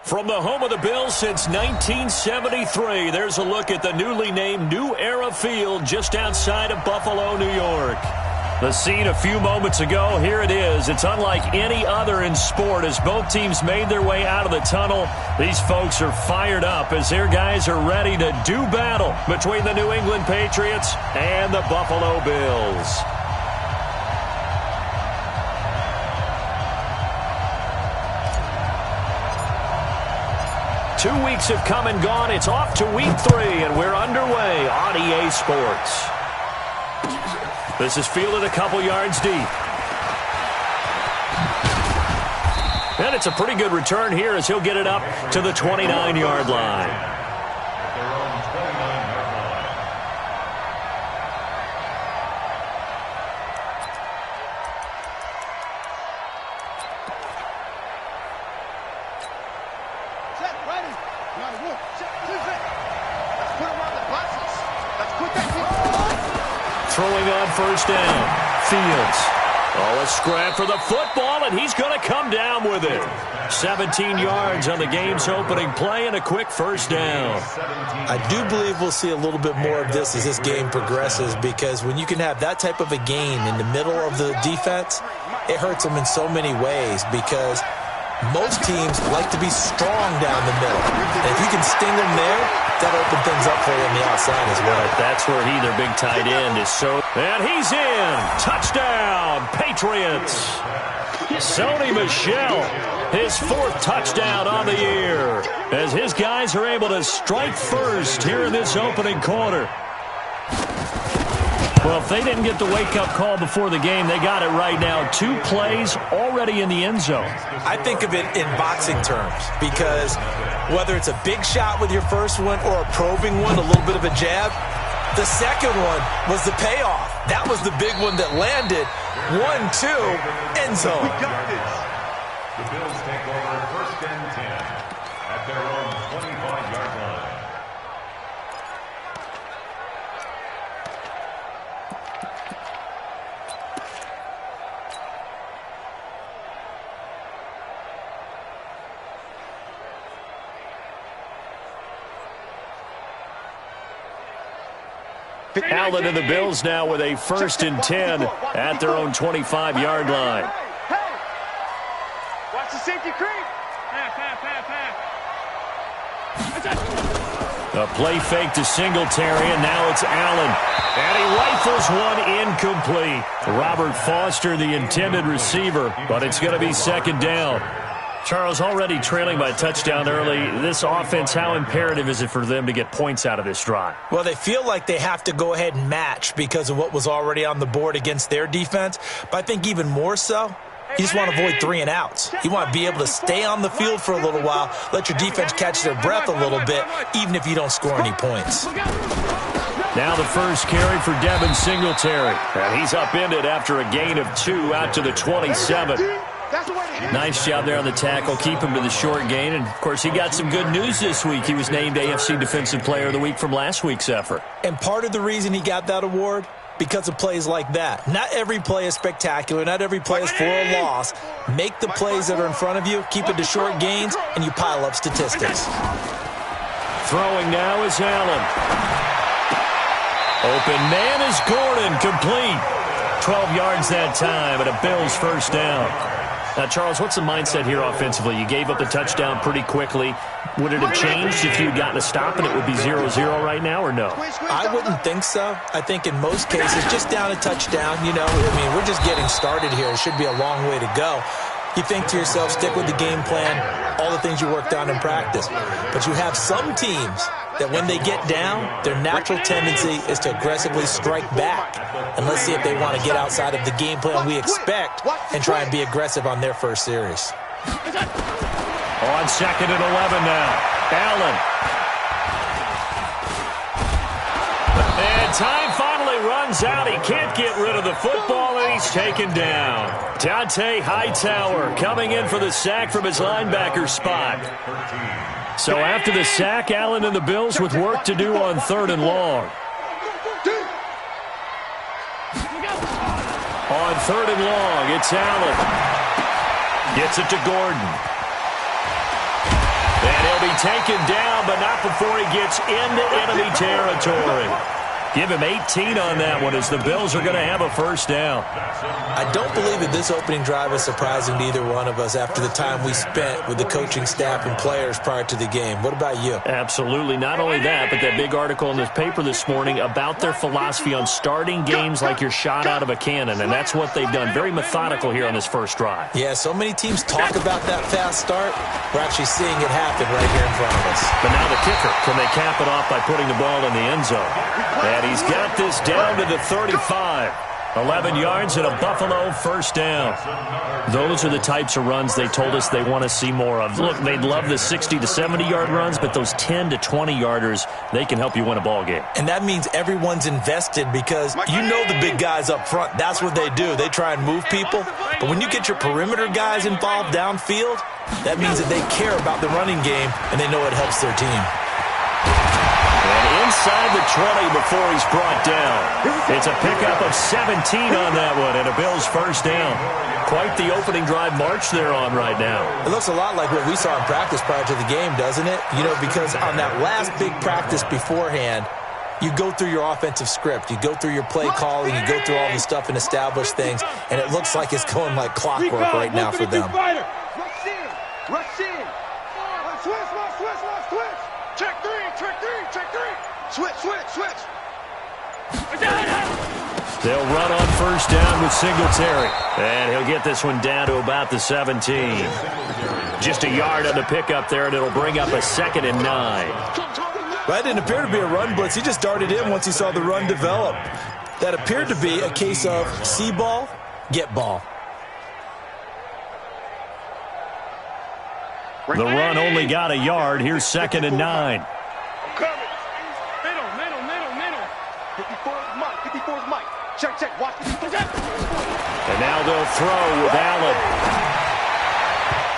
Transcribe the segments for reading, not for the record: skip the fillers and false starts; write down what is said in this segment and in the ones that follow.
From the home of the Bills since 1973, there's a look at the newly named New Era Field just outside of Buffalo, New York. The scene a few moments ago, here it is. It's unlike any other in sport as both teams made their way out of the tunnel. These folks are fired up as their guys are ready to do battle between the New England Patriots and the Buffalo Bills. 2 weeks have come and gone. It's off to week 3, and we're underway on EA Sports. This is fielded a couple yards deep. And it's a pretty good return here as he'll get it up to the 29-yard line. Throwing on first down. Fields. Oh, a scrap for the football, and he's going to come down with it. 17 yards on the game's opening play and a quick first down. I do believe we'll see a little bit more of this as this game progresses, because when you can have that type of a gain in the middle of the defense, it hurts them in so many ways, because most teams like to be strong down the middle. And if you can sting them there, that'll open things up for you on the outside as well. That's where their big tight end, is so. And he's in. Touchdown, Patriots. Sony Michel, his 4th touchdown on the year, as his guys are able to strike first here in this opening quarter. Well, if they didn't get the wake-up call before the game, they got it right now. 2 plays already in the end zone. I think of it in boxing terms, because whether it's a big shot with your first one or a probing one, a little bit of a jab, the second one was the payoff. That was the big one that landed. 1-2, end zone. We got this. The Bills take over 1st and 10 at their own 25-yard line. Allen and the Bills now with a 1st and 10 at their own 25-yard line. Hey! Watch the safety creep! A play fake to Singletary, and now it's Allen. And he rifles one incomplete. Robert Foster, the intended receiver, but it's going to be 2nd down. Charles, already trailing by a touchdown early. This offense, how imperative is it for them to get points out of this drive? Well, they feel like they have to go ahead and match because of what was already on the board against their defense. But I think even more so, you just want to avoid 3 and outs. You want to be able to stay on the field for a little while, let your defense catch their breath a little bit, even if you don't score any points. Now the first carry for Devin Singletary. And he's upended after a gain of 2 out to the 27. Nice job there on the tackle. Keep him to the short gain. And, of course, he got some good news this week. He was named AFC Defensive Player of the Week from last week's effort. And part of the reason he got that award, because of plays like that. Not every play is spectacular. Not every play is for a loss. Make the plays that are in front of you, keep it to short gains, and you pile up statistics. Throwing now is Allen. Open man is Gordon, complete. 12 yards that time, and a Bills 1st down. Now, Charles, what's the mindset here offensively? You gave up the touchdown pretty quickly. Would it have changed if you had gotten a stop and it would be 0-0 right now, or no? I wouldn't think so. I think in most cases, just down a touchdown, we're just getting started here. It should be a long way to go. You think to yourself, stick with the game plan, all the things you worked on in practice. But you have some teams that when they get down, their natural tendency is to aggressively strike back. And let's see if they want to get outside of the game plan we expect and try and be aggressive on their first series. On 2nd and 11 now. Allen. And time finally runs out. He can't get rid of the football, and he's taken down. Dante Hightower coming in for the sack from his linebacker spot. So after the sack, Allen and the Bills with work to do on 3rd and long. On 3rd and long, it's Allen. Gets it to Gordon. And he'll be taken down, but not before he gets into enemy territory. Give him 18 on that one as the Bills are going to have a first down. I don't believe that this opening drive is surprising to either one of us after the time we spent with the coaching staff and players prior to the game. What about you? Absolutely. Not only that, but that big article in this paper this morning about their philosophy on starting games like you're shot out of a cannon, and that's what they've done. Very methodical here on this first drive. Yeah, so many teams talk about that fast start. We're actually seeing it happen right here in front of us. But now the kicker. Can they cap it off by putting the ball in the end zone? And he's got this down to the 35. 11 yards and a Buffalo first down. Those are the types of runs they told us they want to see more of. Look, they'd love the 60 to 70-yard runs, but those 10 to 20-yarders, they can help you win a ball game. And that means everyone's invested because you know the big guys up front. That's what they do. They try and move people. But when you get your perimeter guys involved downfield, that means that they care about the running game and they know it helps their team. And inside the 20 before he's brought down. It's a pickup of 17 on that one and a Bills first down. Quite the opening drive march they're on right now. It looks a lot like what we saw in practice prior to the game, doesn't it? You know, because on that last big practice beforehand, you go through your offensive script. You go through your play calling. You go through all the stuff and establish things. And it looks like it's going like clockwork right now for them. Rush in. Rush in. Switch. Check three. Switch. They'll run on first down with Singletary. And he'll get this one down to about the 17. Just a yard on the pickup there, and it'll bring up a 2nd and 9. That didn't appear to be a run blitz. He just darted in once he saw the run develop. That appeared to be a case of see ball, get ball. The run only got a yard. Here's 2nd and 9. Middle. 54's Mike. Check. Watch. And now they'll throw with Allen.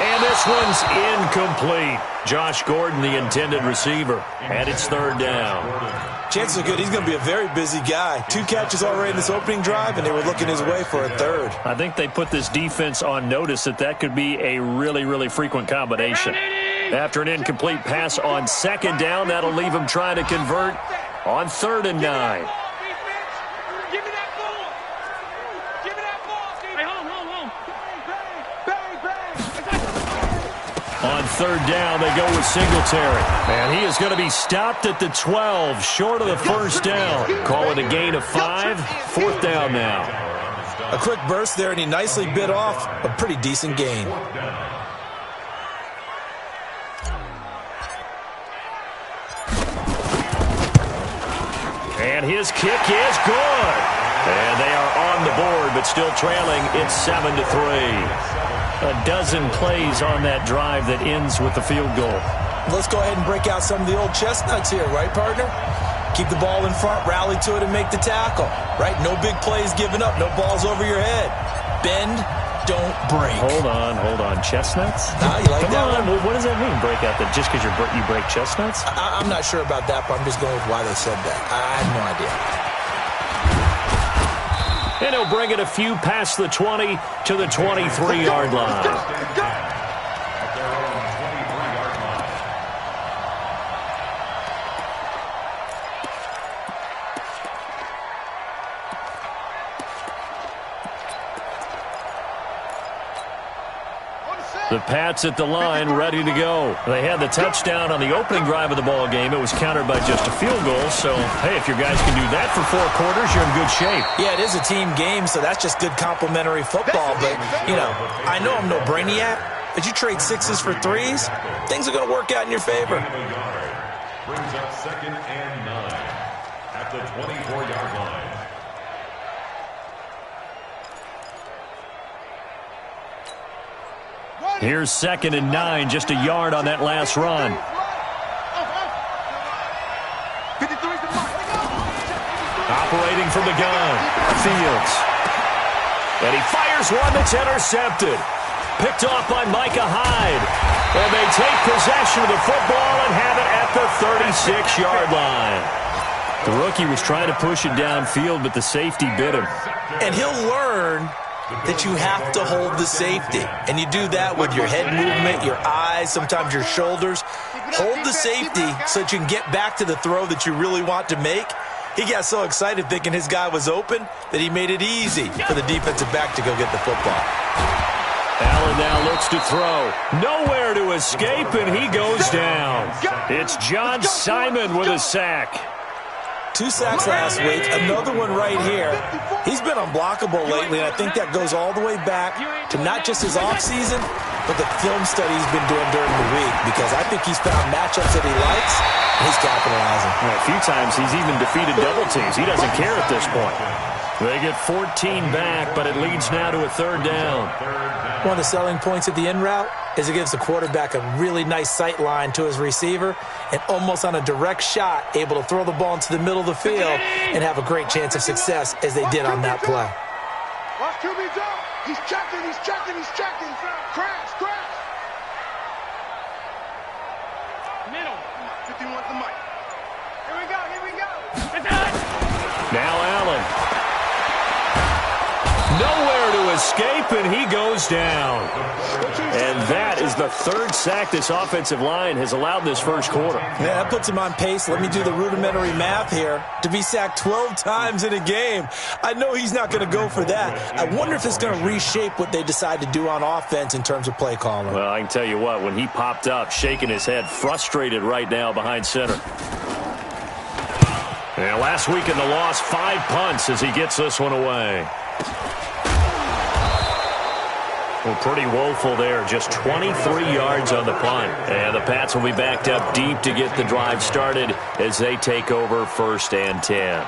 And this one's incomplete. Josh Gordon, the intended receiver. And it's 3rd down. Chances are good he's going to be a very busy guy. 2 catches already in this opening drive, and they were looking his way for a 3rd. I think they put this defense on notice that could be a really, really frequent combination. After an incomplete pass on 2nd down, that'll leave him trying to convert on 3rd and 9. On 3rd down, they go with Singletary. And he is going to be stopped at the 12, short of the first down. Call it a gain of 5, 4th down now. A quick burst there, and he nicely bit off a pretty decent gain. And his kick is good. And they are on the board, but still trailing. It's 7-3. A dozen plays on that drive that ends with the field goal. Let's go ahead and break out some of the old chestnuts here, right, partner? Keep the ball in front, rally to it, and make the tackle, right? No big plays given up, no balls over your head. Bend, don't break. Hold on. Chestnuts? You like Come that on. one? What does that mean, break out? That just because you break chestnuts? I'm not sure about that, but I'm just going with why they said that. I have no idea. And he'll bring it a few past the 20 to the 23-yard line. The Pats at the line, ready to go. They had the touchdown on the opening drive of the ball game. It was countered by just a field goal. So, hey, if your guys can do that for 4 quarters, you're in good shape. Yeah, it is a team game, so that's just good complimentary football. But, you know, I know I'm no brainiac, but you trade 6s for 3s, things are going to work out in your favor. Brings up 2nd and 9 at the 24-yard line. Here's 2nd and 9, just a yard on that last run. Operating from the gun, Fields. And he fires one that's intercepted. Picked off by Micah Hyde. And they take possession of the football and have it at the 36-yard line. The rookie was trying to push it downfield, but the safety bit him. And he'll learn that you have to hold the safety. And you do that with your head movement, your eyes, sometimes your shoulders. Hold the safety so that you can get back to the throw that you really want to make. He got so excited thinking his guy was open that he made it easy for the defensive back to go get the football. Allen now looks to throw. Nowhere to escape, and he goes down. It's John Simon with a sack. 2 sacks last week, another one right here. He's been unblockable lately, and I think that goes all the way back to not just his offseason, but the film study he's been doing during the week, because I think he's found matchups that he likes, and he's capitalizing. A few times he's even defeated double teams. He doesn't care at this point. They get 14 back, but it leads now to a 3rd down. One of the selling points of the in route is it gives the quarterback a really nice sight line to his receiver, and almost on a direct shot, able to throw the ball into the middle of the field and have a great chance of success as they did on that play. Watch QB drop. He's checking, he's checking, he's checking. Crash, crash. Middle. 51 the mic. Here we go, here we go. Now Allen. Nowhere to escape, and he goes down. And that is the 3rd sack this offensive line has allowed this first quarter. Yeah, that puts him on pace. Let me do the rudimentary math here. To be sacked 12 times in a game. I know he's not going to go for that. I wonder if it's going to reshape what they decide to do on offense in terms of play calling. Well, I can tell you what, when he popped up, shaking his head, frustrated right now behind center. And last week in the loss, 5 punts as he gets this one away. Well, pretty woeful there. Just 23 yards on the punt. And the Pats will be backed up deep to get the drive started as they take over 1st and 10.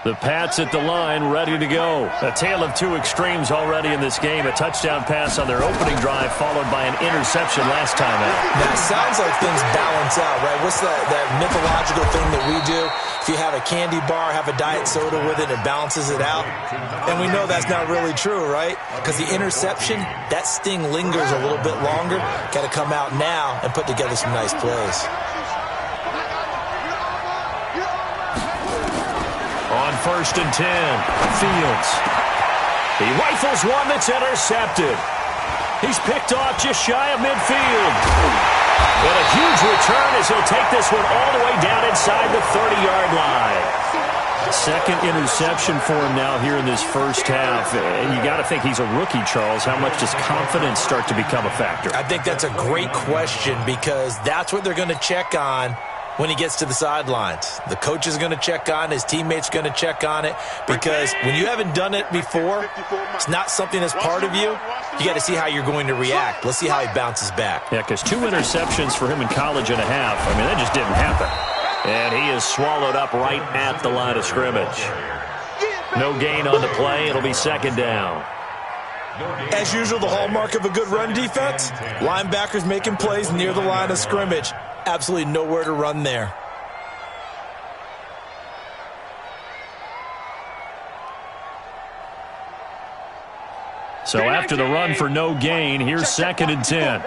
The Pats at the line, ready to go. A tale of 2 extremes already in this game. A touchdown pass on their opening drive, followed by an interception last time out. Now, it sounds like things balance out, right? What's that mythological thing that we do? If you have a candy bar, have a diet soda with it, it balances it out. And we know that's not really true, right? Because the interception, that sting lingers a little bit longer. Got to come out now and put together some nice plays. On 1st and 10, Fields. He rifles one that's intercepted. He's picked off just shy of midfield. But a huge return as he'll take this one all the way down inside the 30-yard line. 2nd interception for him now here in this first half. And you got to think he's a rookie, Charles. How much does confidence start to become a factor? I think that's a great question, because that's what they're going to check on when he gets to the sidelines. The coach is going to check on, his teammates are going to check on it, because when you haven't done it before, it's not something that's part of you. You got to see how you're going to react. Let's see how he bounces back. Yeah, because 2 interceptions for him in college and a half. I mean, that just didn't happen. And he is swallowed up right at the line of scrimmage. No gain on the play. It'll be 2nd down. As usual, the hallmark of a good run defense, linebackers making plays near the line of scrimmage. Absolutely nowhere to run there. So after the run for no gain, here's 2nd and 10.